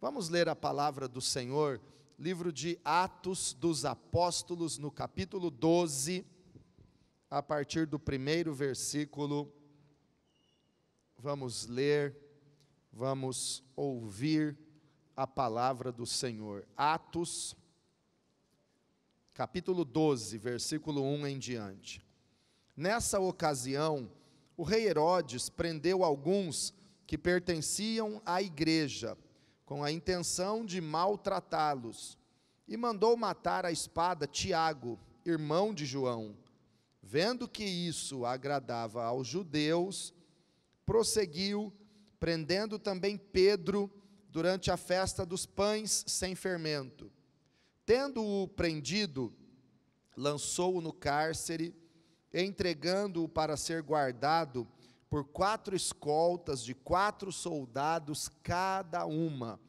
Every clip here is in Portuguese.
Vamos ler a palavra do Senhor, livro de Atos dos Apóstolos, no capítulo 12, a partir do primeiro versículo. Vamos ler, vamos ouvir a palavra do Senhor. Atos, capítulo 12, versículo 1 em diante. Nessa ocasião, o rei Herodes prendeu alguns que pertenciam à igreja, com a intenção de maltratá-los, e mandou matar à espada Tiago, irmão de João. Vendo que isso agradava aos judeus, prosseguiu, prendendo também Pedro durante a festa dos pães sem fermento. Tendo-o prendido, lançou-o no cárcere, entregando-o para ser guardado por 4 escoltas de 4 soldados cada uma.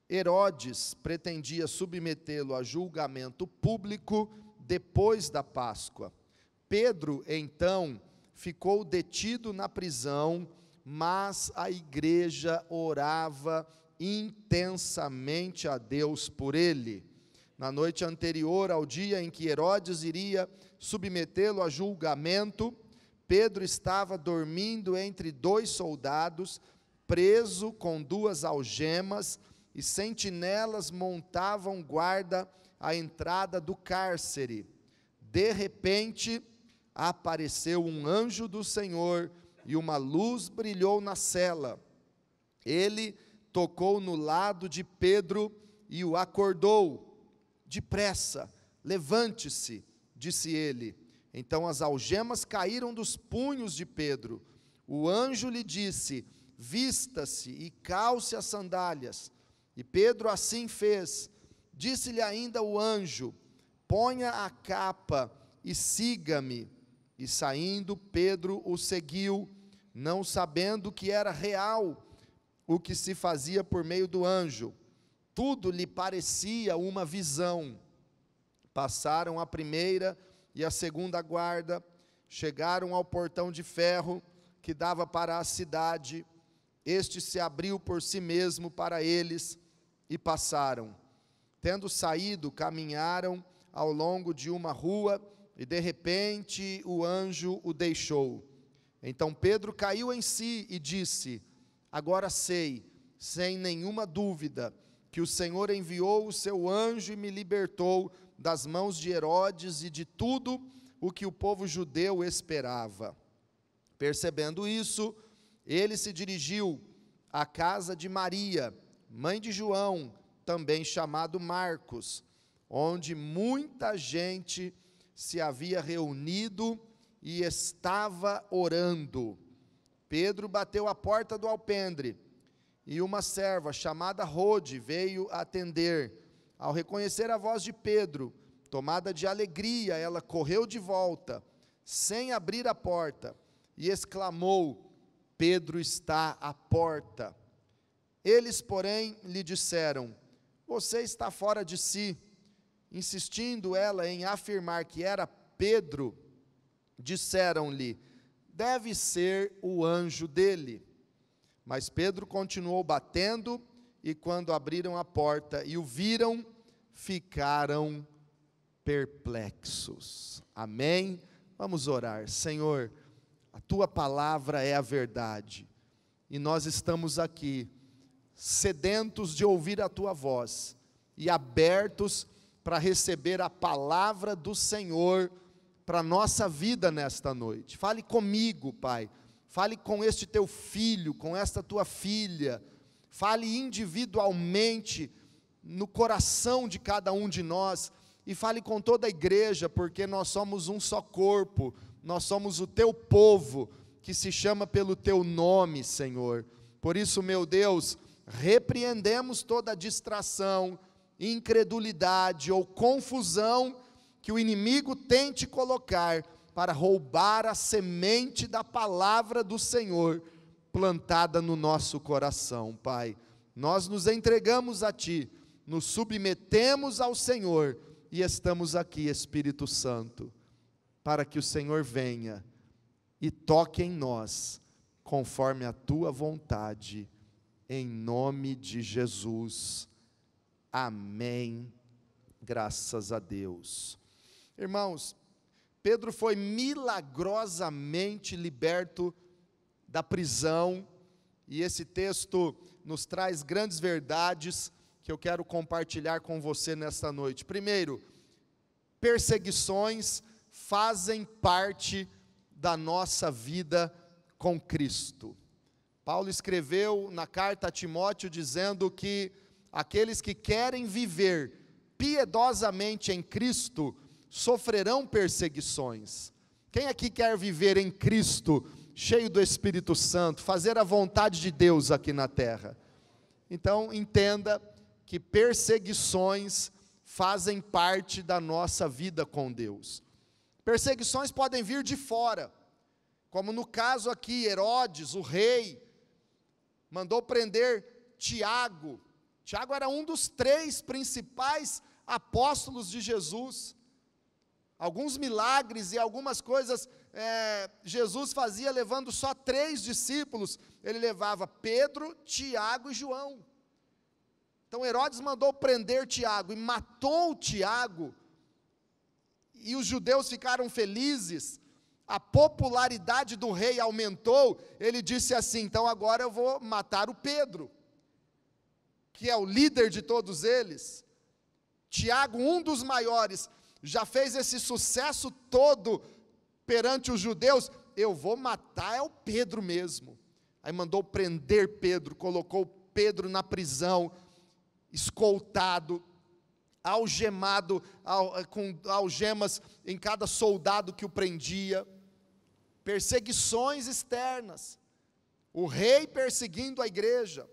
Herodes pretendia submetê-lo a julgamento público depois da Páscoa. Pedro, então, ficou detido na prisão, mas a igreja orava intensamente a Deus por ele. Na noite anterior ao dia em que Herodes iria submetê-lo a julgamento, Pedro estava dormindo entre 2 soldados, preso com 2 algemas, e sentinelas montavam guarda à entrada do cárcere. De repente, apareceu um anjo do Senhor, e uma luz brilhou na cela. Ele tocou no lado de Pedro e o acordou. Depressa, levante-se, disse ele. Então as algemas caíram dos punhos de Pedro. O anjo lhe disse: vista-se e calce as sandálias. E Pedro assim fez. Disse-lhe ainda o anjo: ponha a capa e siga-me. E saindo, Pedro o seguiu, não sabendo que era real o que se fazia por meio do anjo. Tudo lhe parecia uma visão. Passaram a primeira e a segunda guarda, chegaram ao portão de ferro que dava para a cidade. Este se abriu por si mesmo para eles e passaram. Tendo saído, caminharam ao longo de uma rua e de repente o anjo o deixou. Então Pedro caiu em si e disse: agora sei, sem nenhuma dúvida, que o Senhor enviou o seu anjo e me libertou das mãos de Herodes e de tudo o que o povo judeu esperava. Percebendo isso, ele se dirigiu à casa de Maria, mãe de João, também chamado Marcos, onde muita gente se havia reunido e estava orando. Pedro bateu à porta do alpendre, e uma serva chamada Rode veio atender. Ao reconhecer a voz de Pedro, tomada de alegria, ela correu de volta, sem abrir a porta, e exclamou: Pedro está à porta. Eles, porém, lhe disseram: você está fora de si. Insistindo ela em afirmar que era Pedro, disseram-lhe: deve ser o anjo dele. Mas Pedro continuou batendo, e quando abriram a porta e o viram, ficaram perplexos. Amém? Vamos orar. Senhor, a tua palavra é a verdade, e nós estamos aqui, sedentos de ouvir a tua voz, e abertos para receber a palavra do Senhor para a nossa vida nesta noite. Fale comigo, Pai. Fale com este teu filho, com esta tua filha. Fale individualmente no coração de cada um de nós, e fale com toda a igreja, porque nós somos um só corpo, nós somos o teu povo, que se chama pelo teu nome, Senhor. Por isso, meu Deus, repreendemos toda distração, incredulidade ou confusão que o inimigo tente colocar para roubar a semente da palavra do Senhor plantada no nosso coração, Pai. Nós nos entregamos a Ti, nos submetemos ao Senhor e estamos aqui, Espírito Santo, para que o Senhor venha e toque em nós, conforme a Tua vontade, em nome de Jesus. Amém. Graças a Deus. Irmãos, Pedro foi milagrosamente liberto da prisão, e esse texto nos traz grandes verdades que eu quero compartilhar com você nesta noite. Primeiro, perseguições fazem parte da nossa vida com Cristo. Paulo escreveu na carta a Timóteo dizendo que aqueles que querem viver piedosamente em Cristo sofrerão perseguições. Quem aqui quer viver em Cristo, cheio do Espírito Santo, fazer a vontade de Deus aqui na terra? Então, entenda que perseguições fazem parte da nossa vida com Deus. Perseguições podem vir de fora, como no caso aqui, Herodes, o rei, mandou prender Tiago. Tiago era um dos 3 principais apóstolos de Jesus. Alguns milagres e algumas coisas Jesus fazia levando só 3 discípulos. Ele levava Pedro, Tiago e João. Então Herodes mandou prender Tiago e matou Tiago. E os judeus ficaram felizes. A popularidade do rei aumentou. Ele disse assim: então agora eu vou matar o Pedro, que é o líder de todos eles. Tiago, um dos maiores, já fez esse sucesso todo perante os judeus, eu vou matar é o Pedro mesmo. Aí mandou prender Pedro, colocou Pedro na prisão, escoltado, algemado, com algemas em cada soldado que o prendia. Perseguições externas, o rei perseguindo a igreja,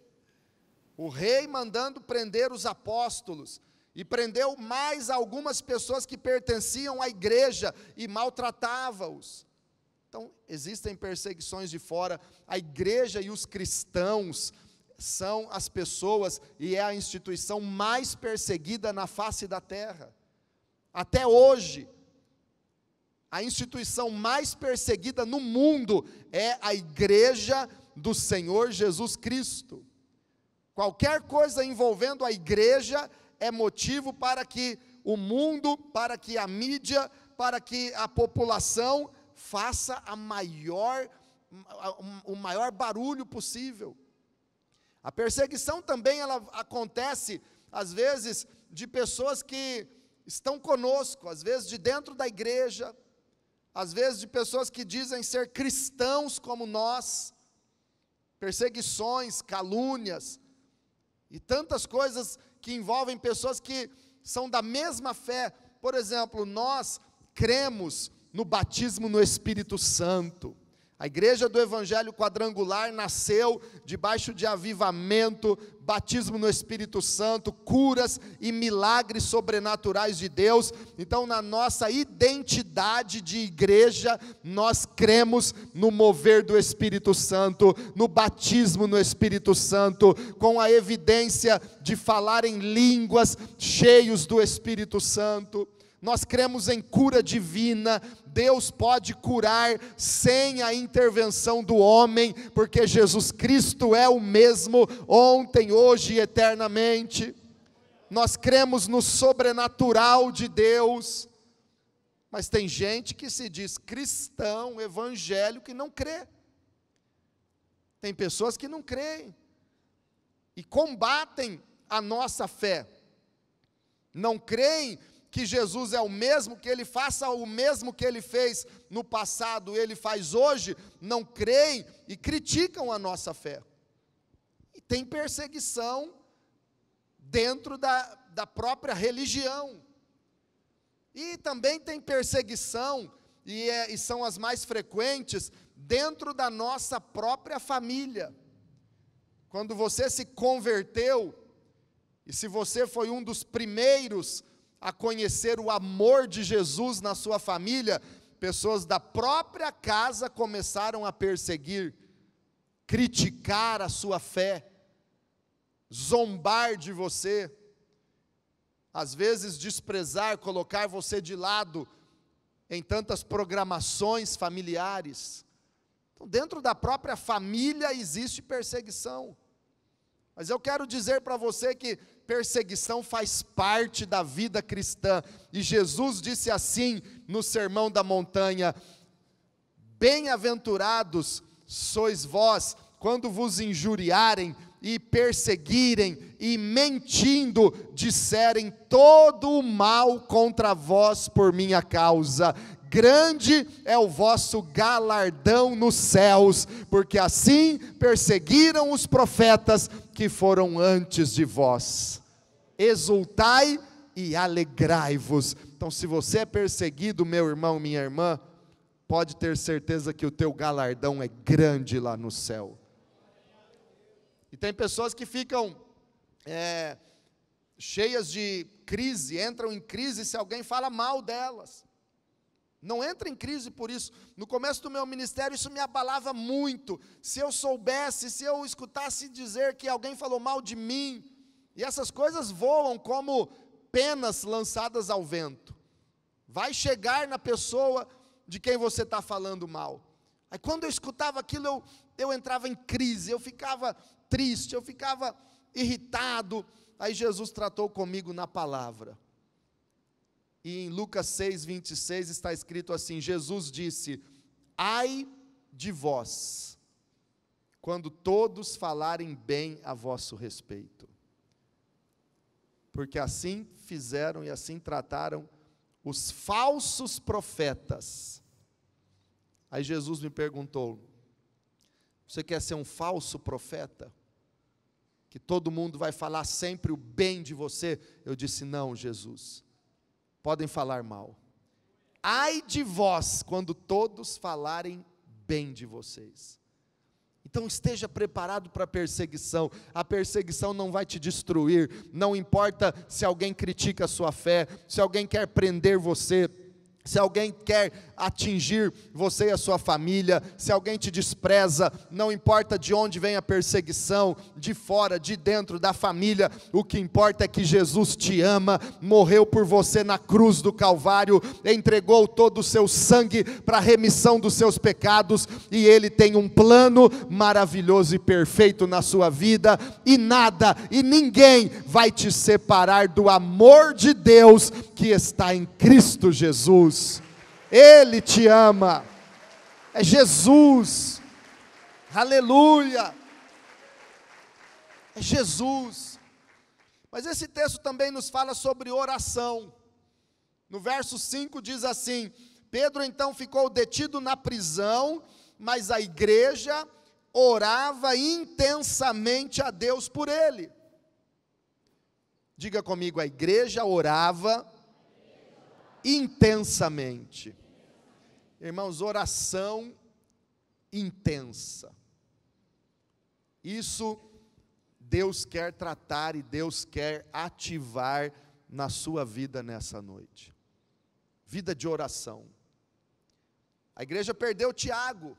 o rei mandando prender os apóstolos, e prendeu mais algumas pessoas que pertenciam à igreja e maltratava-os. Então, existem perseguições de fora. A igreja e os cristãos são as pessoas e é a instituição mais perseguida na face da terra. Até hoje, a instituição mais perseguida no mundo é a igreja do Senhor Jesus Cristo. Qualquer coisa envolvendo a igreja é motivo para que o mundo, para que a mídia, para que a população faça o maior barulho possível. A perseguição também ela acontece, às vezes, de pessoas que estão conosco, às vezes de dentro da igreja, às vezes de pessoas que dizem ser cristãos como nós. Perseguições, calúnias, e tantas coisas que envolvem pessoas que são da mesma fé. Por exemplo, nós cremos no batismo no Espírito Santo. A igreja do Evangelho Quadrangular nasceu debaixo de avivamento, batismo no Espírito Santo, curas e milagres sobrenaturais de Deus. Então, na nossa identidade de igreja, nós cremos no mover do Espírito Santo, no batismo no Espírito Santo, com a evidência de falar em línguas, cheios do Espírito Santo. Nós cremos em cura divina. Deus pode curar sem a intervenção do homem, porque Jesus Cristo é o mesmo ontem, hoje e eternamente. Nós cremos no sobrenatural de Deus, mas tem gente que se diz cristão, evangélico, e não crê. Tem pessoas que não creem e combatem a nossa fé, não creem que Jesus é o mesmo, que Ele faça o mesmo que Ele fez no passado, Ele faz hoje, não creem e criticam a nossa fé. E tem perseguição dentro da própria religião. E também tem perseguição, e são as mais frequentes, dentro da nossa própria família. Quando você se converteu, e se você foi um dos primeiros a conhecer o amor de Jesus na sua família, pessoas da própria casa começaram a perseguir, criticar a sua fé, zombar de você, às vezes desprezar, colocar você de lado em tantas programações familiares. Então, dentro da própria família existe perseguição. Mas eu quero dizer para você que perseguição faz parte da vida cristã. E Jesus disse assim no Sermão da Montanha: bem-aventurados sois vós, quando vos injuriarem e perseguirem e mentindo disserem todo o mal contra vós por minha causa. Grande é o vosso galardão nos céus, porque assim perseguiram os profetas que foram antes de vós. Exultai e alegrai-vos. Então, se você é perseguido, meu irmão, minha irmã, pode ter certeza que o teu galardão é grande lá no céu. E tem pessoas que ficam cheias de crise, entram em crise se alguém fala mal delas. Não entra em crise por isso. No começo do meu ministério isso me abalava muito. Se eu soubesse, se eu escutasse dizer que alguém falou mal de mim, e essas coisas voam como penas lançadas ao vento. Vai chegar na pessoa de quem você está falando mal. Aí quando eu escutava aquilo, eu entrava em crise, eu ficava triste, eu ficava irritado. Aí Jesus tratou comigo na palavra. E em Lucas 6:26 está escrito assim: Jesus disse: ai de vós, quando todos falarem bem a vosso respeito, porque assim fizeram e assim trataram os falsos profetas. Aí Jesus me perguntou: você quer ser um falso profeta? Que todo mundo vai falar sempre o bem de você? Eu disse: não, Jesus, podem falar mal. Ai de vós, quando todos falarem bem de vocês. Então esteja preparado para a perseguição. A perseguição não vai te destruir. Não importa se alguém critica a sua fé, se alguém quer prender você, se alguém quer atingir você e a sua família, se alguém te despreza, não importa de onde vem a perseguição, de fora, de dentro da família, o que importa é que Jesus te ama, morreu por você na cruz do Calvário, entregou todo o seu sangue para a remissão dos seus pecados, e Ele tem um plano maravilhoso e perfeito na sua vida, e nada e ninguém vai te separar do amor de Deus que está em Cristo Jesus. Ele te ama, é Jesus, aleluia, é Jesus. Mas esse texto também nos fala sobre oração. No verso 5 diz assim: Pedro então ficou detido na prisão, mas a igreja orava intensamente a Deus por ele. Diga comigo: a igreja orava intensamente. Irmãos, oração intensa. Isso Deus quer tratar e Deus quer ativar na sua vida nessa noite. Vida de oração. A igreja perdeu Tiago.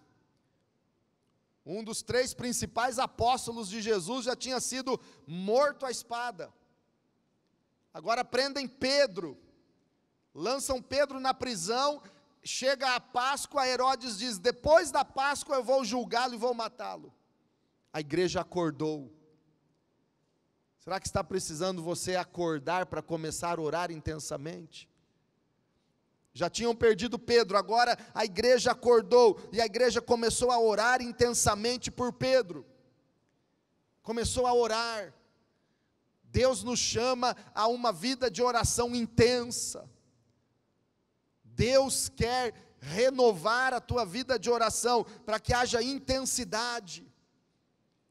Um dos 3 principais apóstolos de Jesus já tinha sido morto à espada. Agora prendem Pedro. Lançam Pedro na prisão. Chega a Páscoa, Herodes diz: depois da Páscoa eu vou julgá-lo e vou matá-lo. A igreja acordou. Será que está precisando você acordar para começar a orar intensamente? Já tinham perdido Pedro, agora a igreja acordou, e a igreja começou a orar intensamente por Pedro. Começou a orar. Deus nos chama a uma vida de oração intensa. Deus quer renovar a tua vida de oração, para que haja intensidade.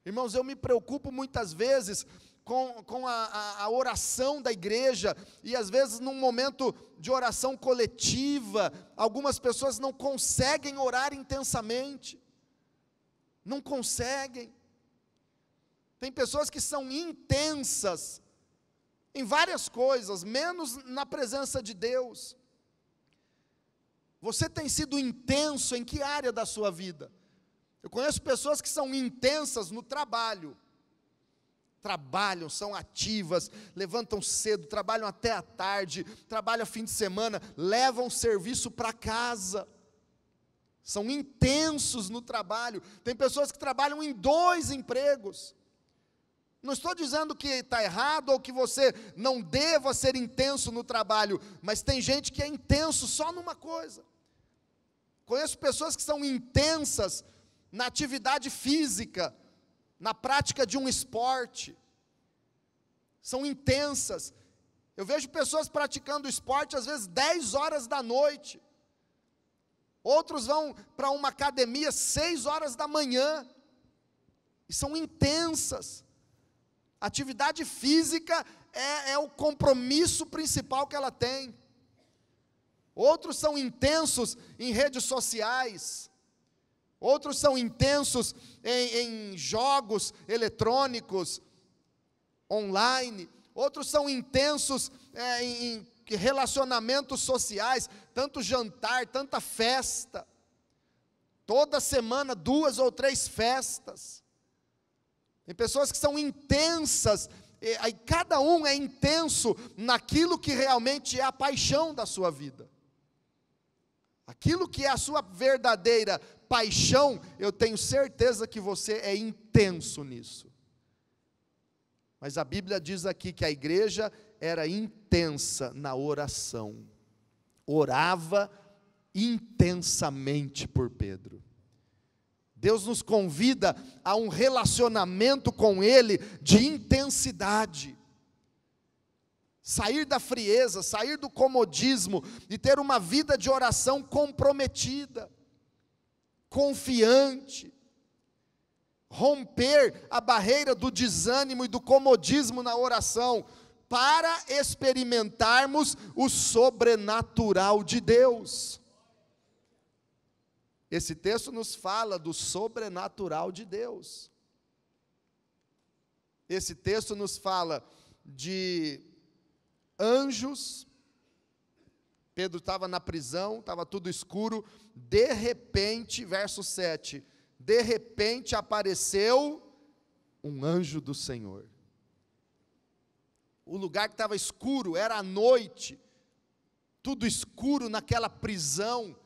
Irmãos, eu me preocupo muitas vezes com a oração da igreja, e às vezes num momento de oração coletiva, algumas pessoas não conseguem orar intensamente, não conseguem. Tem pessoas que são intensas em várias coisas, menos na presença de Deus. Você tem sido intenso em que área da sua vida? Eu conheço pessoas que são intensas no trabalho. Trabalham, são ativas, levantam cedo, trabalham até a tarde, trabalham fim de semana, levam serviço para casa. São intensos no trabalho. Tem pessoas que trabalham em 2 empregos. Não estou dizendo que está errado ou que você não deva ser intenso no trabalho, mas tem gente que é intenso só numa coisa. Conheço pessoas que são intensas na atividade física, na prática de um esporte. São intensas. Eu vejo pessoas praticando esporte, às vezes 10 horas da noite. Outros vão para uma academia 6 horas da manhã. E são intensas. Atividade física é o compromisso principal que ela tem. Outros são intensos em redes sociais. Outros são intensos em jogos eletrônicos, online. Outros são intensos em relacionamentos sociais, tanto jantar, tanta festa. Toda semana 2 ou 3 festas. Tem pessoas que são intensas, e cada um é intenso naquilo que realmente é a paixão da sua vida. Aquilo que é a sua verdadeira paixão, eu tenho certeza que você é intenso nisso. Mas a Bíblia diz aqui que a igreja era intensa na oração. Orava intensamente por Pedro. Deus nos convida a um relacionamento com Ele de intensidade. Sair da frieza, sair do comodismo e ter uma vida de oração comprometida, confiante. Romper a barreira do desânimo e do comodismo na oração, para experimentarmos o sobrenatural de Deus. Esse texto nos fala do sobrenatural de Deus. Esse texto nos fala de anjos. Pedro estava na prisão, estava tudo escuro. De repente, verso 7, de repente apareceu um anjo do Senhor. O lugar que estava escuro era a noite, tudo escuro naquela prisão.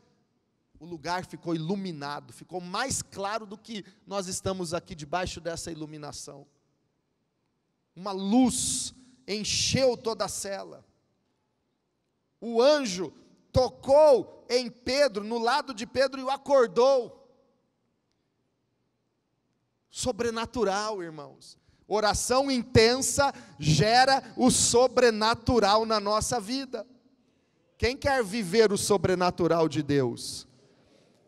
O lugar ficou iluminado, ficou mais claro do que nós estamos aqui debaixo dessa iluminação. Uma luz encheu toda a cela. O anjo tocou em Pedro, no lado de Pedro, e o acordou. Sobrenatural, irmãos. Oração intensa gera o sobrenatural na nossa vida. Quem quer viver o sobrenatural de Deus?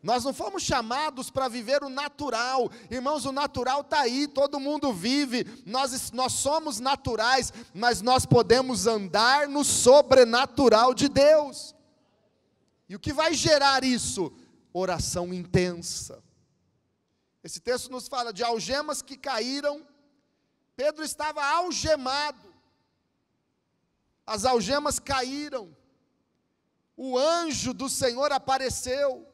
Nós não fomos chamados para viver o natural, irmãos, o natural está aí, todo mundo vive, nós somos naturais, mas nós podemos andar no sobrenatural de Deus. E o que vai gerar isso? Oração intensa. Esse texto nos fala de algemas que caíram. Pedro estava algemado, as algemas caíram, o anjo do Senhor apareceu,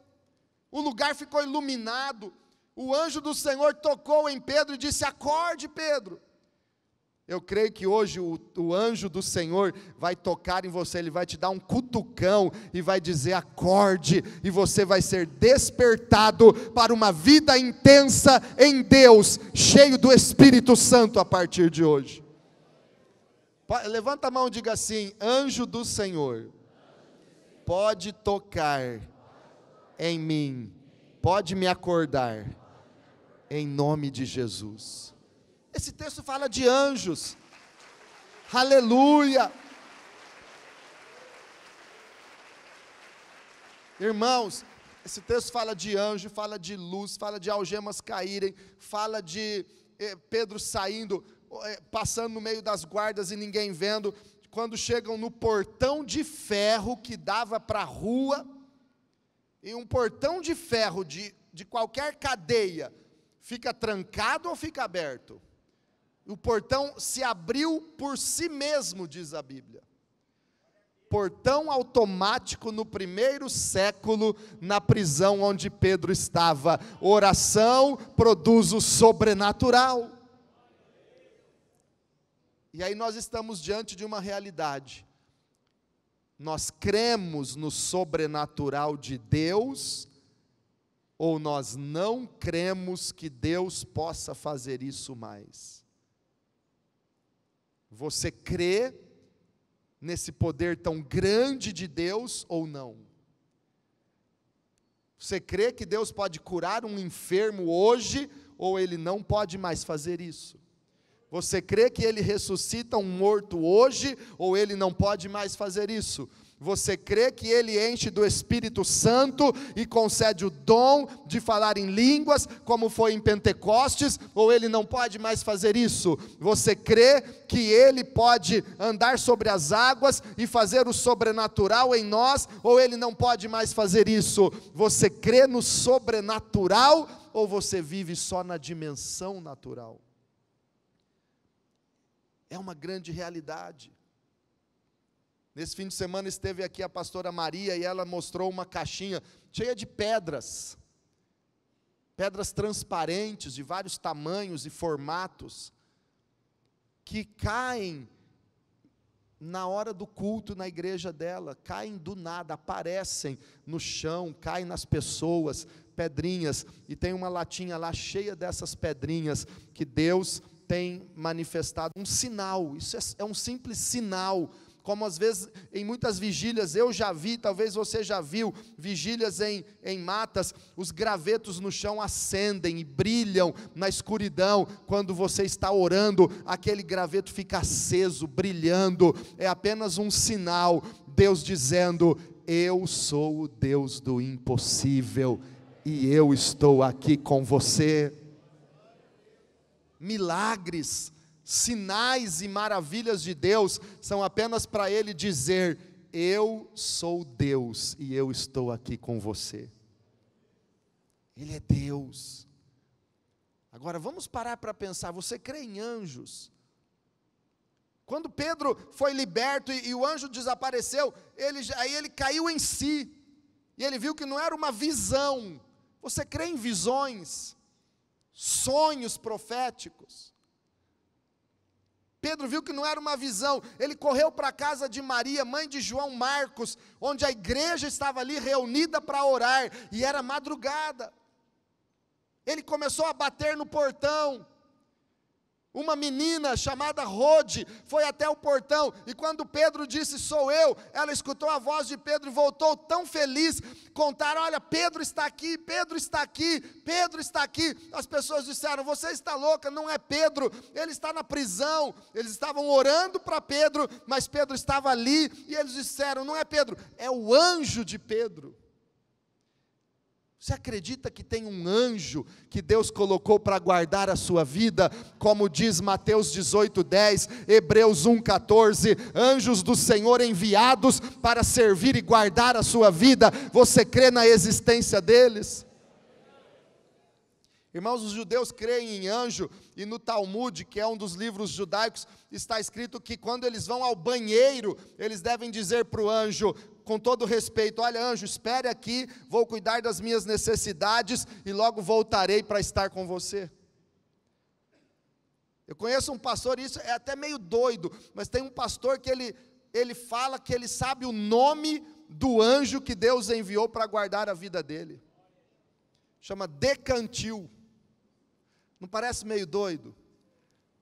o lugar ficou iluminado, o anjo do Senhor tocou em Pedro e disse: acorde, Pedro. Eu creio que hoje o anjo do Senhor vai tocar em você, ele vai te dar um cutucão e vai dizer: acorde, e você vai ser despertado para uma vida intensa em Deus, cheio do Espírito Santo a partir de hoje. Levanta a mão e diga assim: anjo do Senhor, pode tocar em mim, pode me acordar, em nome de Jesus. Esse texto fala de anjos, aleluia. Irmãos, esse texto fala de anjo, fala de luz, fala de algemas caírem, fala de Pedro saindo, passando no meio das guardas e ninguém vendo. Quando chegam no portão de ferro que dava para a rua, e um portão de ferro de qualquer cadeia, fica trancado ou fica aberto? O portão se abriu por si mesmo, diz a Bíblia. Portão automático no primeiro século, na prisão onde Pedro estava. Oração produz o sobrenatural. E aí nós estamos diante de uma realidade. Nós cremos no sobrenatural de Deus, ou nós não cremos que Deus possa fazer isso mais? Você crê nesse poder tão grande de Deus ou não? Você crê que Deus pode curar um enfermo hoje, ou Ele não pode mais fazer isso? Você crê que Ele ressuscita um morto hoje, ou Ele não pode mais fazer isso? Você crê que Ele enche do Espírito Santo e concede o dom de falar em línguas, como foi em Pentecostes, ou Ele não pode mais fazer isso? Você crê que Ele pode andar sobre as águas e fazer o sobrenatural em nós, ou Ele não pode mais fazer isso? Você crê no sobrenatural, ou você vive só na dimensão natural? É uma grande realidade. Nesse fim de semana esteve aqui a pastora Maria e ela mostrou uma caixinha cheia de pedras. Pedras transparentes de vários tamanhos e formatos, que caem na hora do culto na igreja dela, caem do nada, aparecem no chão, caem nas pessoas, pedrinhas, e tem uma latinha lá cheia dessas pedrinhas, que Deus tem manifestado um sinal. Isso é um simples sinal, como às vezes em muitas vigílias eu já vi, talvez você já viu, vigílias em matas, os gravetos no chão acendem e brilham na escuridão. Quando você está orando, aquele graveto fica aceso, brilhando. É apenas um sinal, Deus dizendo: eu sou o Deus do impossível, e eu estou aqui com você. Milagres, sinais e maravilhas de Deus são apenas para Ele dizer: eu sou Deus e eu estou aqui com você. Ele é Deus. Agora vamos parar para pensar, você crê em anjos? Quando Pedro foi liberto e o anjo desapareceu, aí ele caiu em si, e ele viu que não era uma visão. Você crê em visões, sonhos proféticos? Pedro viu que não era uma visão, ele correu para a casa de Maria, mãe de João Marcos, onde a igreja estava ali reunida para orar, e era madrugada. Ele começou a bater no portão. Uma menina chamada Rode foi até o portão, e quando Pedro disse: sou eu, ela escutou a voz de Pedro e voltou tão feliz. Contaram: olha, Pedro está aqui, Pedro está aqui, Pedro está aqui. As pessoas disseram: você está louca, não é Pedro, ele está na prisão. Eles estavam orando para Pedro, mas Pedro estava ali, e eles disseram: não é Pedro, é o anjo de Pedro. Você acredita que tem um anjo que Deus colocou para guardar a sua vida? Como diz Mateus 18:10, Hebreus 1:14, anjos do Senhor enviados para servir e guardar a sua vida. Você crê na existência deles? Irmãos, os judeus creem em anjo, e no Talmud, que é um dos livros judaicos, está escrito que quando eles vão ao banheiro, eles devem dizer para o anjo, com todo respeito: olha, anjo, espere aqui, vou cuidar das minhas necessidades e logo voltarei para estar com você. Eu conheço um pastor, isso é até meio doido, mas tem um pastor que ele fala que ele sabe o nome do anjo que Deus enviou para guardar a vida dele. Chama Decantil. Não parece meio doido?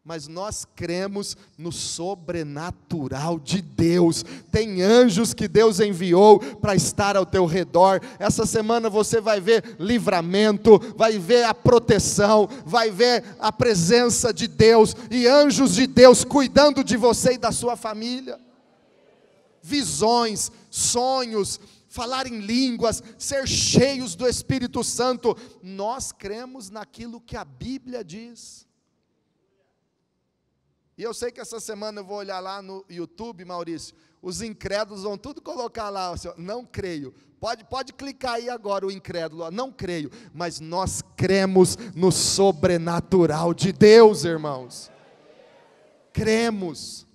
Mas nós cremos no sobrenatural de Deus. Tem anjos que Deus enviou para estar ao teu redor. Essa semana você vai ver livramento, vai ver a proteção, vai ver a presença de Deus, e anjos de Deus cuidando de você e da sua família. Visões, sonhos, falar em línguas, ser cheios do Espírito Santo. Nós cremos naquilo que a Bíblia diz. E eu sei que essa semana eu vou olhar lá no YouTube, Maurício, os incrédulos vão tudo colocar lá, assim, não creio. Pode clicar aí agora, o incrédulo, não creio. Mas nós cremos no sobrenatural de Deus, irmãos. Cremos.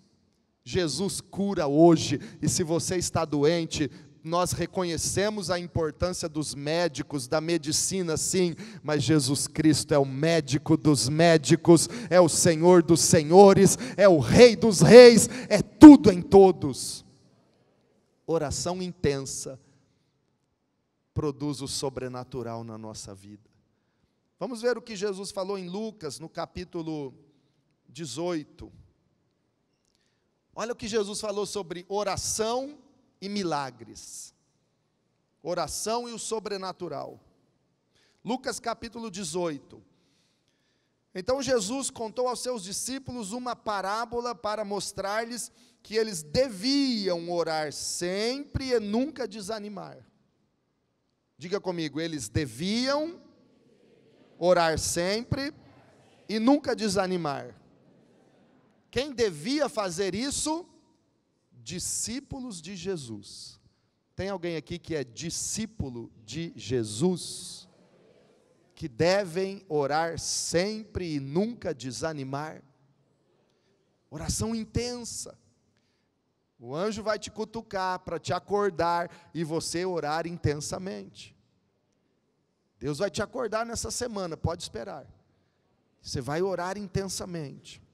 Jesus cura hoje, e se você está doente, nós reconhecemos a importância dos médicos, da medicina, sim, mas Jesus Cristo é o médico dos médicos, é o Senhor dos senhores, é o Rei dos reis, é tudo em todos. Oração intensa produz o sobrenatural na nossa vida. Vamos ver o que Jesus falou em Lucas, no capítulo 18. Olha o que Jesus falou sobre oração e milagres. Oração e o sobrenatural. Lucas capítulo 18. Então Jesus contou aos seus discípulos uma parábola para mostrar-lhes que eles deviam orar sempre e nunca desanimar. Diga comigo, eles deviam orar sempre e nunca desanimar. Quem devia fazer isso? Discípulos de Jesus. Tem alguém aqui que é discípulo de Jesus? Que devem orar sempre e nunca desanimar? Oração intensa. O anjo vai te cutucar para te acordar e você orar intensamente. Deus vai te acordar nessa semana, pode esperar. Você vai orar intensamente.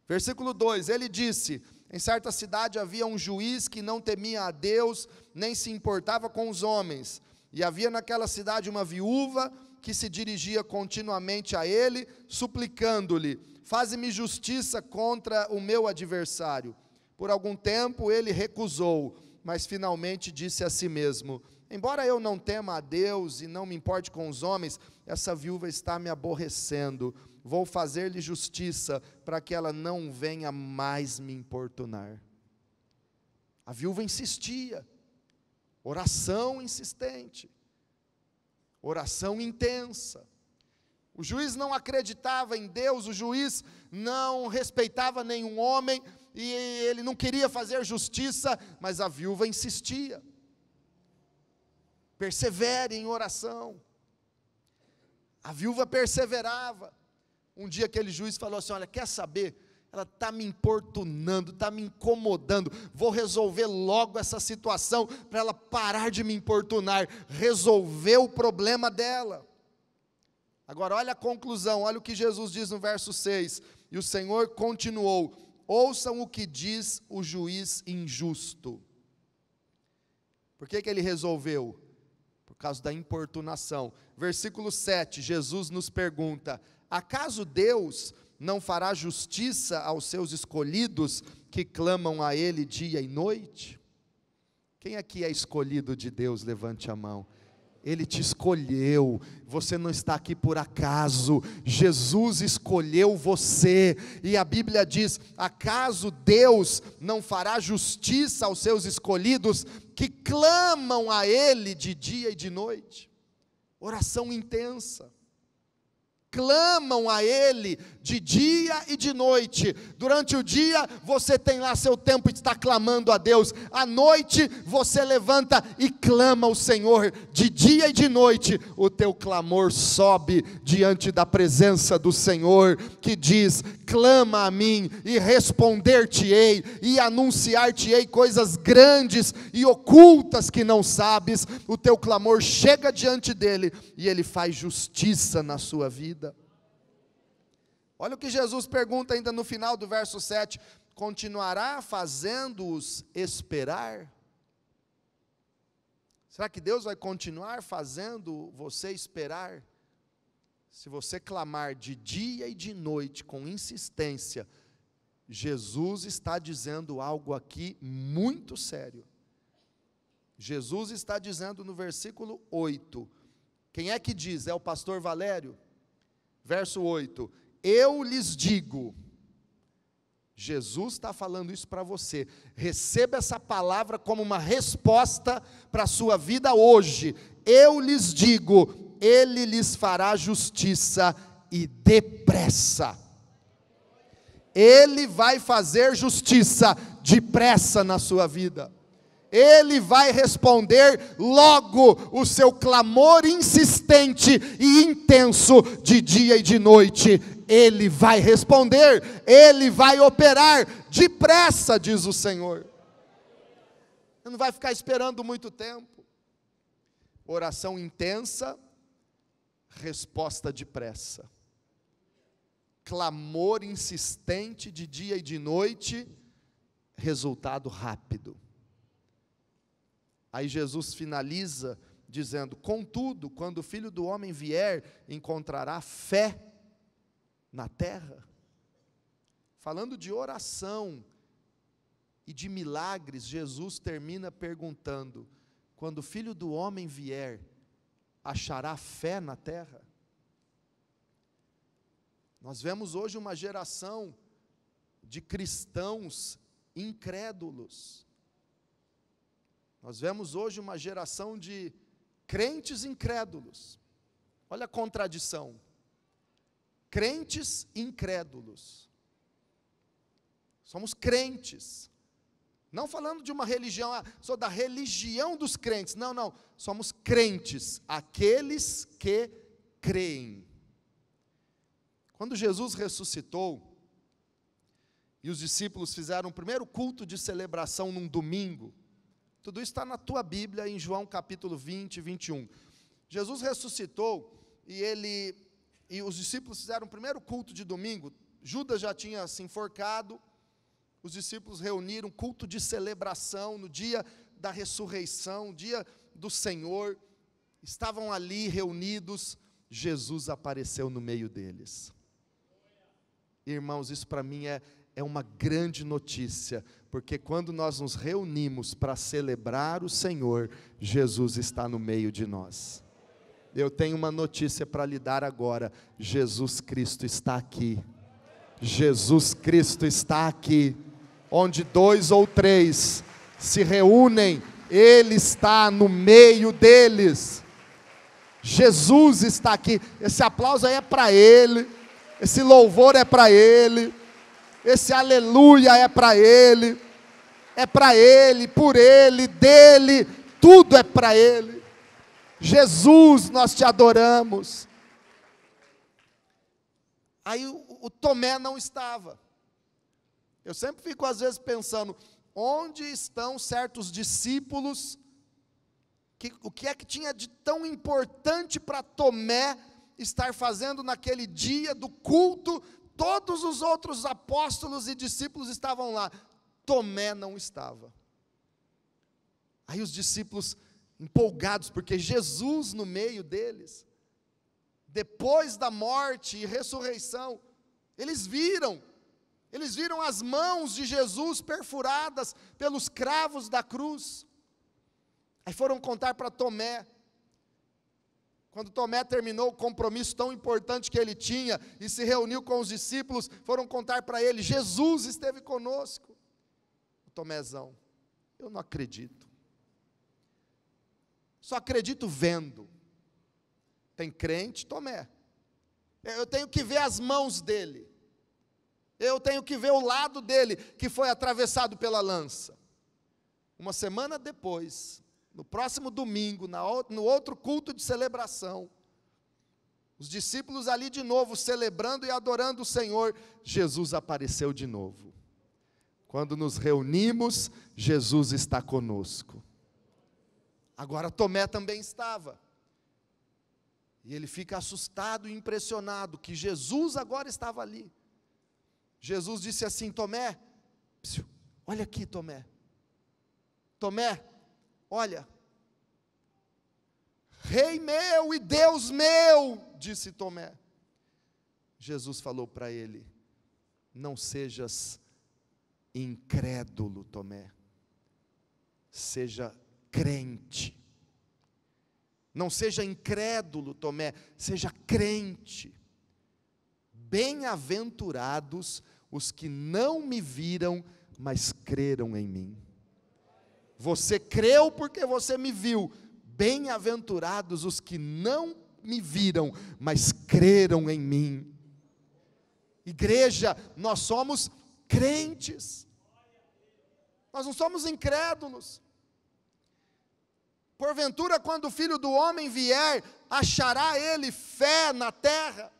Versículo 2, ele disse: em certa cidade havia um juiz que não temia a Deus, nem se importava com os homens. E havia naquela cidade uma viúva que se dirigia continuamente a ele, suplicando-lhe: faze-me justiça contra o meu adversário. Por algum tempo ele recusou, mas finalmente disse a si mesmo: embora eu não tema a Deus e não me importe com os homens, essa viúva está me aborrecendo. Vou fazer-lhe justiça, para que ela não venha mais me importunar. A viúva insistia, oração insistente, oração intensa. O juiz não acreditava em Deus, o juiz não respeitava nenhum homem, e ele não queria fazer justiça, mas a viúva insistia. Persevere em oração. A viúva perseverava. Um dia aquele juiz falou assim: olha, quer saber? Ela está me importunando, está me incomodando, vou resolver logo essa situação, para ela parar de me importunar, resolver o problema dela. Agora olha a conclusão, olha o que Jesus diz no verso 6, e o Senhor continuou: ouçam o que diz o juiz injusto. Por que ele resolveu? Por causa da importunação. Versículo 7, Jesus nos pergunta: acaso Deus não fará justiça aos seus escolhidos, que clamam a Ele dia e noite? Quem aqui é escolhido de Deus, levante a mão. Ele te escolheu, você não está aqui por acaso, Jesus escolheu você, e a Bíblia diz: acaso Deus não fará justiça aos seus escolhidos, que clamam a Ele de dia e de noite? Oração intensa. Clamam a Ele de dia e de noite. Durante o dia você tem lá seu tempo e está clamando a Deus. À noite você levanta e clama ao Senhor. De dia e de noite o teu clamor sobe diante da presença do Senhor, que diz: clama a mim e responder-te-ei e anunciar-te-ei coisas grandes e ocultas que não sabes. O teu clamor chega diante dele e ele faz justiça na sua vida. Olha o que Jesus pergunta ainda no final do verso 7, continuará fazendo-os esperar? Será que Deus vai continuar fazendo você esperar? Se você clamar de dia e de noite com insistência, Jesus está dizendo algo aqui muito sério. Jesus está dizendo no versículo 8, quem é que diz? É o pastor Valério? Verso 8, eu lhes digo, Jesus está falando isso para você, receba essa palavra como uma resposta para a sua vida hoje. Eu lhes digo, Ele lhes fará justiça e depressa. Ele vai fazer justiça depressa na sua vida. Ele vai responder logo o seu clamor insistente e intenso de dia e de noite. Ele vai responder, Ele vai operar depressa, diz o Senhor. Não vai ficar esperando muito tempo. Oração intensa, resposta depressa. Clamor insistente de dia e de noite, resultado rápido. Aí Jesus finaliza dizendo: contudo, quando o Filho do Homem vier, encontrará fé na terra? Falando de oração, e de milagres, Jesus termina perguntando: quando o Filho do Homem vier, achará fé na terra? Nós vemos hoje uma geração de cristãos incrédulos. Nós vemos hoje uma geração de crentes incrédulos. Olha a contradição. Crentes incrédulos. Somos crentes. Não falando de uma religião, sou da religião dos crentes. Não, não. Somos crentes, aqueles que creem. Quando Jesus ressuscitou, e os discípulos fizeram o primeiro culto de celebração num domingo, tudo isso está na tua Bíblia, em João capítulo 20 e 21. Jesus ressuscitou, e os discípulos fizeram o primeiro culto de domingo. Judas já tinha se enforcado, os discípulos reuniram culto de celebração no dia da ressurreição, dia do Senhor, estavam ali reunidos, Jesus apareceu no meio deles. Irmãos, isso para mim é uma grande notícia, porque quando nós nos reunimos para celebrar o Senhor, Jesus está no meio de nós. Eu tenho uma notícia para lhe dar agora: Jesus Cristo está aqui. Jesus Cristo está aqui. Onde 2 ou 3 se reúnem, Ele está no meio deles. Jesus está aqui. Esse aplauso aí é para Ele, esse louvor é para Ele, esse aleluia é para Ele, por Ele, dEle, tudo é para Ele. Jesus, nós te adoramos. Aí o Tomé não estava. Eu sempre fico às vezes pensando, onde estão certos discípulos, o que é que tinha de tão importante para Tomé estar fazendo naquele dia do culto? Todos os outros apóstolos e discípulos estavam lá, Tomé não estava. Aí os discípulos empolgados, porque Jesus no meio deles, depois da morte e ressurreição, eles viram as mãos de Jesus perfuradas pelos cravos da cruz. Aí foram contar para Tomé. Quando Tomé terminou o compromisso tão importante que ele tinha e se reuniu com os discípulos, foram contar para ele: Jesus esteve conosco. O Tomézão: eu não acredito. Só acredito vendo. Tem crente, Tomé. Eu tenho que ver as mãos dele. Eu tenho que ver o lado dele que foi atravessado pela lança. Uma semana depois, no próximo domingo, no outro culto de celebração, os discípulos ali de novo, celebrando e adorando o Senhor, Jesus apareceu de novo. Quando nos reunimos, Jesus está conosco. Agora Tomé também estava. E ele fica assustado e impressionado que Jesus agora estava ali. Jesus disse assim: Tomé, olha aqui, Tomé. Tomé, olha. Rei meu e Deus meu, disse Tomé. Jesus falou para ele: não sejas incrédulo, Tomé. Seja crente. Não seja incrédulo, Tomé, seja crente. Bem-aventurados os que não me viram, mas creram em mim. Você creu porque você me viu. Bem-aventurados os que não me viram, mas creram em mim. Igreja, nós somos crentes. Nós não somos incrédulos. Porventura, quando o Filho do Homem vier, achará ele fé na terra?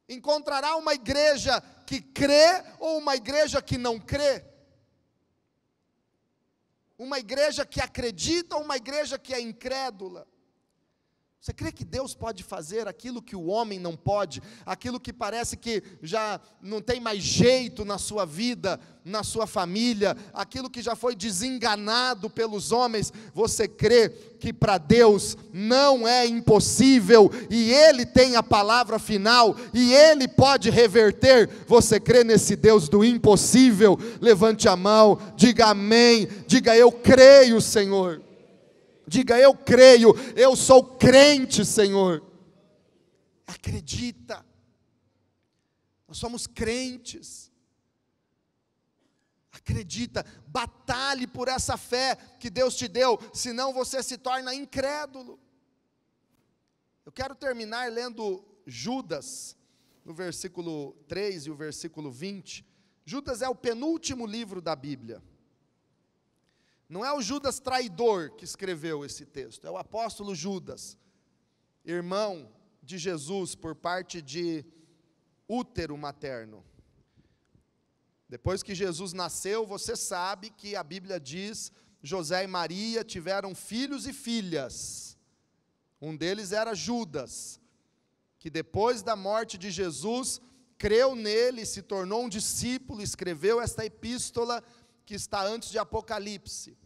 Encontrará uma igreja que crê ou uma igreja que não crê? Uma igreja que acredita ou uma igreja que é incrédula? Você crê que Deus pode fazer aquilo que o homem não pode, aquilo que parece que já não tem mais jeito na sua vida, na sua família, aquilo que já foi desenganado pelos homens? Você crê que para Deus não é impossível, e Ele tem a palavra final, e Ele pode reverter? Você crê nesse Deus do impossível? Levante a mão, diga amém, diga eu creio, Senhor. Diga eu creio, eu sou crente, Senhor. Acredita, nós somos crentes. Acredita, batalhe por essa fé que Deus te deu, senão você se torna incrédulo. Eu quero terminar lendo Judas, no versículo 3 e o versículo 20. Judas é o penúltimo livro da Bíblia. Não é o Judas traidor que escreveu esse texto, é o apóstolo Judas, irmão de Jesus por parte de útero materno. Depois que Jesus nasceu, você sabe que a Bíblia diz, José e Maria tiveram filhos e filhas. Um deles era Judas, que depois da morte de Jesus, creu nele, se tornou um discípulo, escreveu esta epístola que está antes de Apocalipse.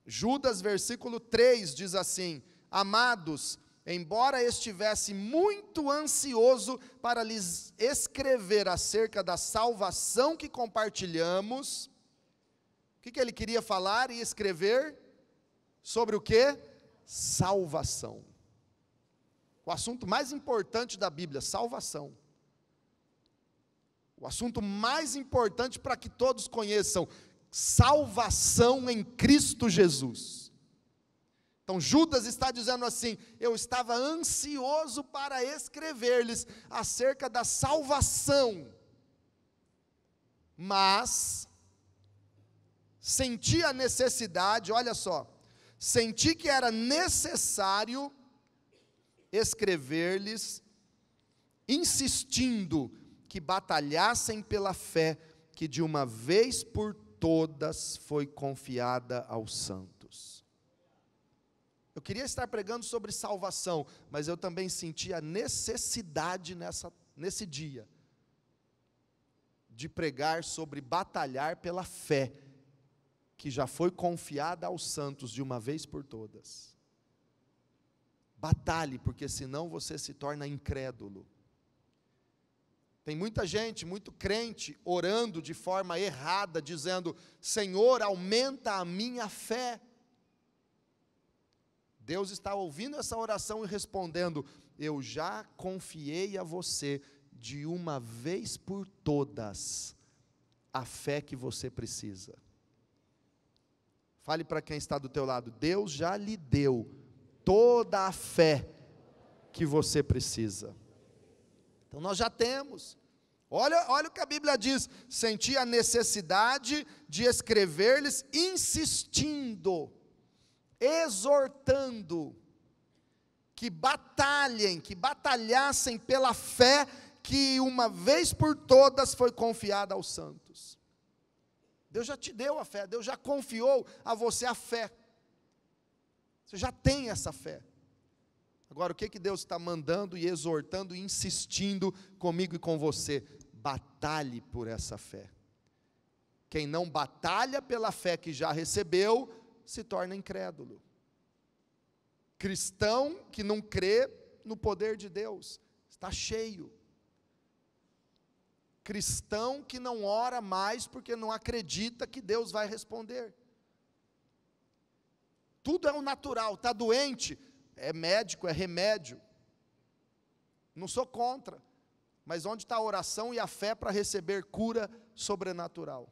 Judas, versículo 3, diz assim: amados, embora estivesse muito ansioso para lhes escrever acerca da salvação que compartilhamos, o que ele queria falar e escrever? Sobre o quê? Salvação. O assunto mais importante da Bíblia, salvação. O assunto mais importante para que todos conheçam, salvação em Cristo Jesus. Então Judas está dizendo assim: eu estava ansioso para escrever-lhes acerca da salvação, mas senti a necessidade, olha só, senti que era necessário escrever-lhes, insistindo que batalhassem pela fé que de uma vez por todas foi confiada aos santos. Eu queria estar pregando sobre salvação, mas eu também senti a necessidade nesse dia, de pregar sobre batalhar pela fé, que já foi confiada aos santos de uma vez por todas. Batalhe, porque senão você se torna incrédulo. Tem muita gente, muito crente, orando de forma errada, dizendo: Senhor, aumenta a minha fé. Deus está ouvindo essa oração e respondendo: eu já confiei a você, de uma vez por todas, a fé que você precisa. Fale para quem está do teu lado: Deus já lhe deu toda a fé que você precisa. Então nós já temos. Olha o que a Bíblia diz: senti a necessidade de escrever-lhes, insistindo, exortando, que batalhem, que batalhassem pela fé que uma vez por todas foi confiada aos santos. Deus já te deu a fé, Deus já confiou a você a fé. Você já tem essa fé. Agora, o que Deus está mandando e exortando e insistindo comigo e com você? Batalhe por essa fé. Quem não batalha pela fé que já recebeu, se torna incrédulo. Cristão que não crê no poder de Deus, está cheio. Cristão que não ora mais porque não acredita que Deus vai responder. Tudo é o natural, está doente, é médico, é remédio. Não sou contra, mas onde está a oração e a fé para receber cura sobrenatural?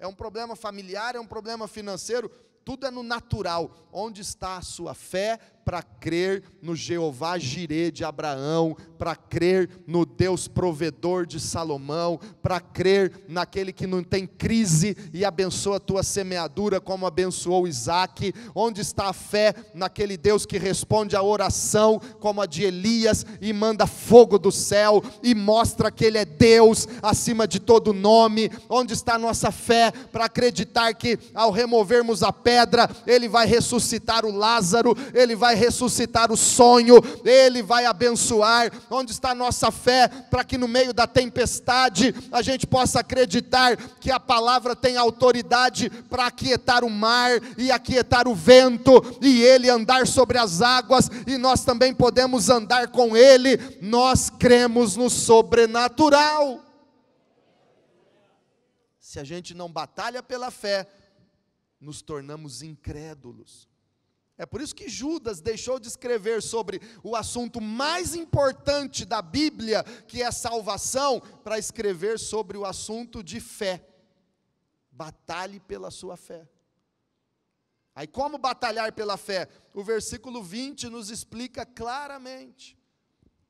É um problema familiar, é um problema financeiro, tudo é no natural. Onde está a sua fé para crer no Jeová Jirê de Abraão, para crer no Deus provedor de Salomão, para crer naquele que não tem crise e abençoa a tua semeadura como abençoou Isaac? Onde está a fé naquele Deus que responde a oração como a de Elias e manda fogo do céu e mostra que Ele é Deus acima de todo nome? Onde está a nossa fé para acreditar que ao removermos a pedra, Ele vai ressuscitar o Lázaro, Ele vai vai ressuscitar o sonho, Ele vai abençoar. Onde está a nossa fé para que no meio da tempestade a gente possa acreditar que a palavra tem autoridade para aquietar o mar e aquietar o vento, e Ele andar sobre as águas, e nós também podemos andar com Ele. Nós cremos no sobrenatural. Se a gente não batalha pela fé, nos tornamos incrédulos. É por isso que Judas deixou de escrever sobre o assunto mais importante da Bíblia, que é salvação, para escrever sobre o assunto de fé. Batalhe pela sua fé. Aí como batalhar pela fé? O versículo 20 nos explica claramente.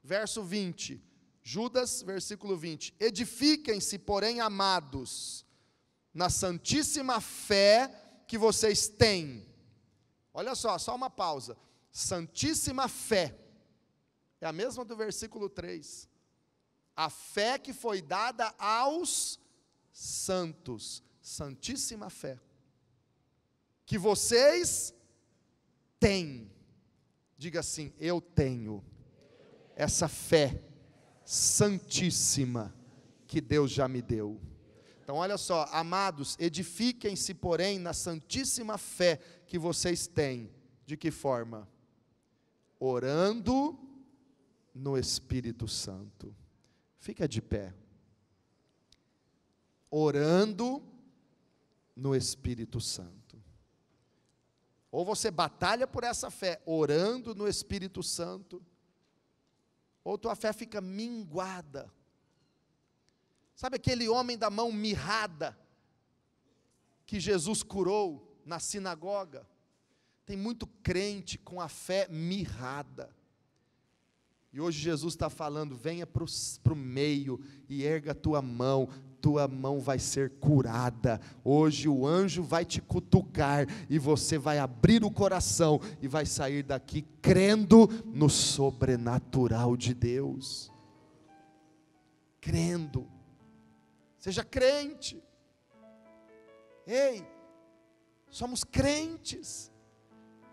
Verso 20, Judas, versículo 20. Edifiquem-se, porém, amados, na santíssima fé que vocês têm. Olha só uma pausa. Santíssima fé. É a mesma do versículo 3. A fé que foi dada aos santos. Santíssima fé. Que vocês têm. Diga assim: eu tenho essa fé santíssima que Deus já me deu. Então olha só, amados, edifiquem-se, porém, na santíssima fé que vocês têm. De que forma? Orando no Espírito Santo. Fica de pé. Orando no Espírito Santo. Ou você batalha por essa fé, orando no Espírito Santo, ou tua fé fica minguada. Sabe aquele homem da mão mirrada, que Jesus curou na sinagoga? Tem muito crente com a fé mirrada. E hoje Jesus está falando: venha para o meio e erga a tua mão vai ser curada. Hoje o anjo vai te cutucar e você vai abrir o coração e vai sair daqui crendo no sobrenatural de Deus. Crendo. Seja crente. Ei, somos crentes.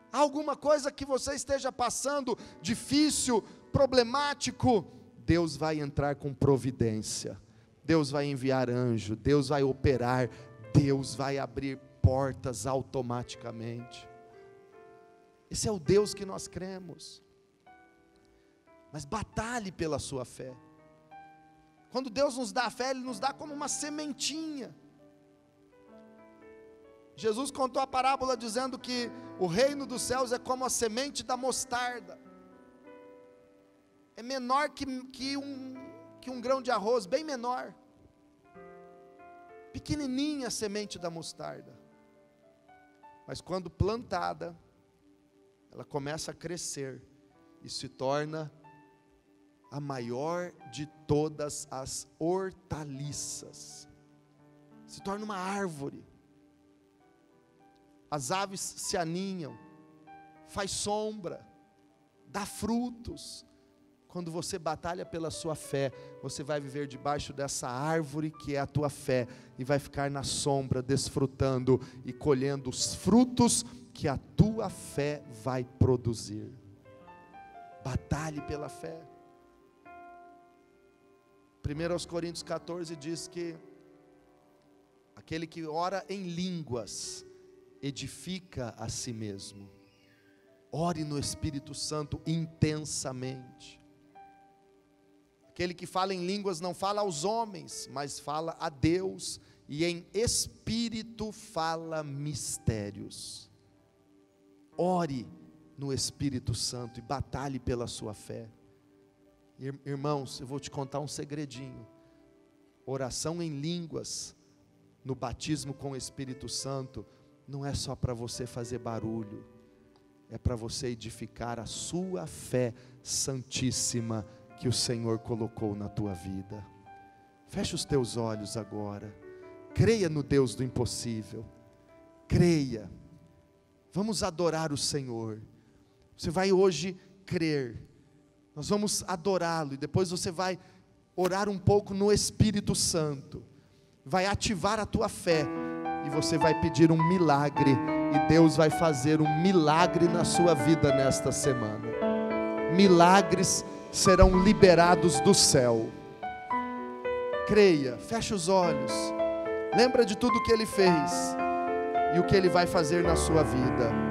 Há alguma coisa que você esteja passando difícil, problemático, Deus vai entrar com providência. Deus vai enviar anjo, Deus vai operar, Deus vai abrir portas automaticamente. Esse é o Deus que nós cremos. Mas batalhe pela sua fé. Quando Deus nos dá a fé, Ele nos dá como uma sementinha. Jesus contou a parábola dizendo que o reino dos céus é como a semente da mostarda. É menor que um grão de arroz, bem menor. Pequenininha a semente da mostarda. Mas quando plantada, ela começa a crescer e se torna a maior de todas as hortaliças. Se torna uma árvore. As aves se aninham, faz sombra, dá frutos. Quando você batalha pela sua fé, você vai viver debaixo dessa árvore que é a tua fé, e vai ficar na sombra, desfrutando e colhendo os frutos que a tua fé vai produzir. Batalhe pela fé. 1 Coríntios 14 diz que aquele que ora em línguas edifica a si mesmo. Ore no Espírito Santo intensamente. Aquele que fala em línguas não fala aos homens, mas fala a Deus, e em espírito fala mistérios. Ore no Espírito Santo e batalhe pela sua fé. Irmãos, eu vou te contar um segredinho. Oração em línguas, no batismo com o Espírito Santo, não é só para você fazer barulho, é para você edificar a sua fé santíssima, que o Senhor colocou na tua vida. Feche os teus olhos agora, creia no Deus do impossível, creia, vamos adorar o Senhor. Você vai hoje crer, nós vamos adorá-lo, e depois você vai orar um pouco no Espírito Santo, vai ativar a tua fé, e você vai pedir um milagre e Deus vai fazer um milagre na sua vida nesta semana. Milagres serão liberados do céu. Creia, feche os olhos, lembra de tudo que Ele fez e o que Ele vai fazer na sua vida.